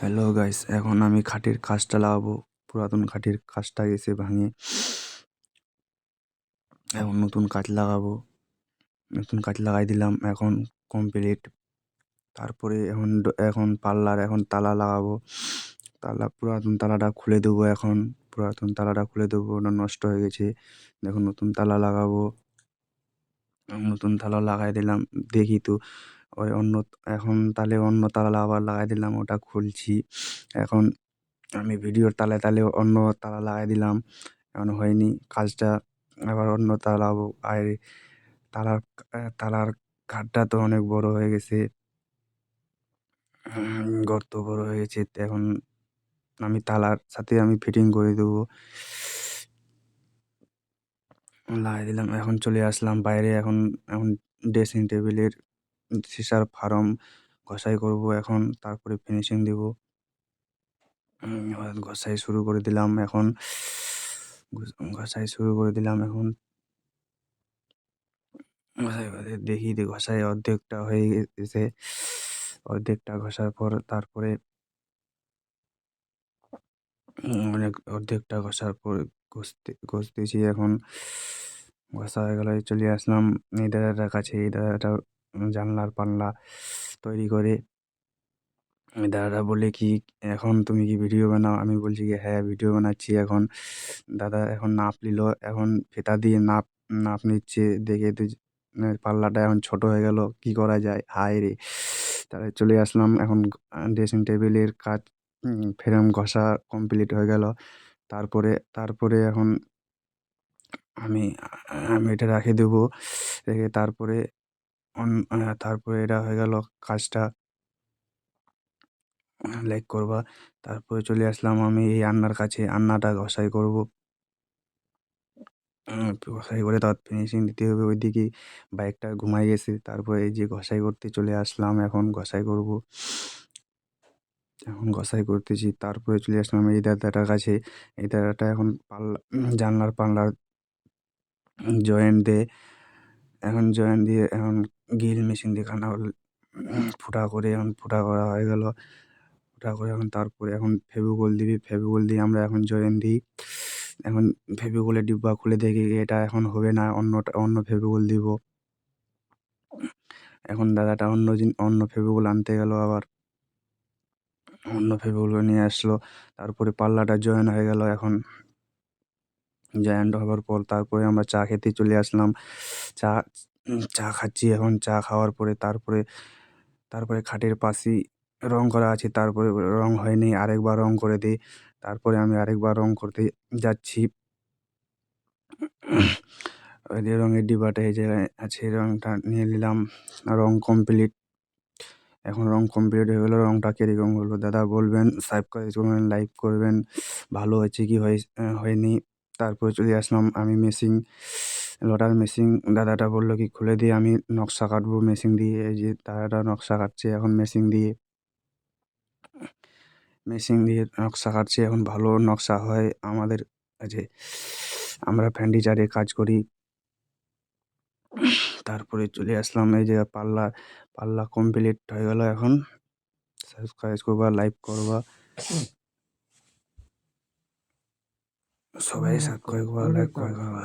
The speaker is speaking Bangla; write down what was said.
হ্যালো গাইস, এখন আমি খাটের কাজটা লাগাবো। পুরাতন খাটের কাজটা এসে ভাঙে, এখন নতুন কাজ লাগাবো। নতুন কাজ লাগাই দিলাম, এখন কমপ্লিট। তারপরে এখন পাল্লার এখন তালা লাগাবো। পুরাতন তালাটা খুলে দেবো। এখন পুরাতন তালাটা খুলে দেবো, ওটা নষ্ট হয়ে গেছে। দেখুন, নতুন তালা লাগাবো। নতুন তালা লাগাই দিলাম, দেখি তো ওই এখন তাহলে অন্য তালা আবার লাগাই দিলাম, ওটা খুলছি। এখন আমি ভিডিওর তালে তালে অন্য তালা লাগাই দিলাম, এখন হয়নি কাজটা। আবার অন্য তালা লাগাবো। আর তালার তালার ঘাটটা তো অনেক বড় হয়ে গেছে, গর্ত বড় হয়ে গেছে। তো এখন আমি তালার সাথে আমি ফিটিং করে দেবো, লাগাই দিলাম। এখন চলে আসলাম বাইরে। এখন এখন ড্রেসিং টেবিলের সিসার ফার্ম ঘষাই করব এখন, তারপরে ফিনিশিং দেবো। এবার ঘষাই শুরু করে দিলাম। এখন ঘষাই শুরু করে দিলাম। এখন দেখি ঘষাই অর্ধেকটা হয়ে গেছে। অর্ধেকটা ঘষার পর তারপরে অনেক অর্ধেকটা ঘষার পর ঘষতেছি। এখন ঘষা হয়ে গেলে চলে আসলাম এই দাদাটার কাছে। এই দাদাটা জানলার পাল্লা তৈরি করে। দাদাটা বলে কি, এখন তুমি কি ভিডিও বানাও? আমি বলছি কি, হ্যাঁ ভিডিও বানাচ্ছি। এখন দাদা এখন নাপ নিল, এখন ফিতা দিয়ে নাপ নাপ নিচ্ছে। দেখে তো পাল্লাটা এখন ছোট হয়ে গেল, কি করা যায়, হায় রে! তাহলে চলে আসলাম। এখন ড্রেসিং টেবিলের কাজ ফ্রেম ঘষা কমপ্লিট হয়ে গেল। তারপরে তারপরে এখন আমি আমি এটা রাখে দেবো। রেখে তারপরে এটা হয়ে গেল কাজটা, লাইক করবা। তারপরে চলে আসলাম আমি এই আন্নার কাছে, আন্নাটা ঘষাই করব। ঘষাই করে তার ফিনিশিং দিতে হবে। ওইদিকে বাইকটা ঘুমাই গেছে। তারপরে এই যে ঘষাই করতে চলে আসলাম, এখন ঘষাই করব। এখন ঘষাই করতেছি। তারপরে চলে আসলাম এই দাদাটার কাছে। এই দাদাটা এখন জানলার পাল্লার জয়েন্ট দিয়ে, এখন জয়েন্ট দিয়ে এখন গ্রিল মেশিন দিয়ে খানা ফুটা করে, এখন ফুটা করা হয়ে গেল। ফুটা করে এখন তারপরে এখন ফেভিকল দিবি। ফেভিকল দিয়ে আমরা এখন জয়েন্ট দিই। এখন ফেভিকলের ডিব্বা খুলে দেখি এটা এখন হবে না, অন্য ফেভিকল দিব। এখন দাদাটা অন্য ফেভিকল আনতে গেল, আবার অন্য ফেভিকল নিয়ে আসলো। তারপরে পাল্লাটা জয়েন হয়ে গেল। এখন জয়েন্ট হওয়ার পর তারপরে আমরা চা খেতে চলে আসলাম। চা চা খাচ্ছি। এখন চা খাওয়ার পরে তারপরে খাটের পাশেই রং করা আছে, তারপরে রং হয়নি, আরেকবার রং করে দিই। তারপরে আমি আরেকবার রং করতে যাচ্ছি। ওই যে রঙের ডিব্বাটা এই জায়গায় আছে, রংটা নিয়ে নিলাম। রং কমপ্লিট। এখন রং কমপ্লিট হয়ে গেলো। রংটা কীরকম হলো দাদা বলবেন, সাবস্ক্রাইব করবেন, লাইক করবেন, ভালো হয়েছে কি হয়নি। তারপরে চলে আসলাম আমি লোটার মেশিন। দাদাটা বললো কি খুলে দিয়ে আমি নকশা কাটবো মেশিন দিয়ে। এই যে দাদাটা নকশা কাটছে এখন মেশিন দিয়ে নকশা কাটছে। এখন ভালো নকশা হয় আমাদের কাছে, আমরা ফার্নিচারে কাজ করি। তারপরে চলে আসলাম এই যে পাল্লা কমপ্লিট হয়ে গেল। এখন সাবস্ক্রাইব করবা, লাইক করবা, সবাই সাবস্ক্রাইব করবা, লাইক করবা।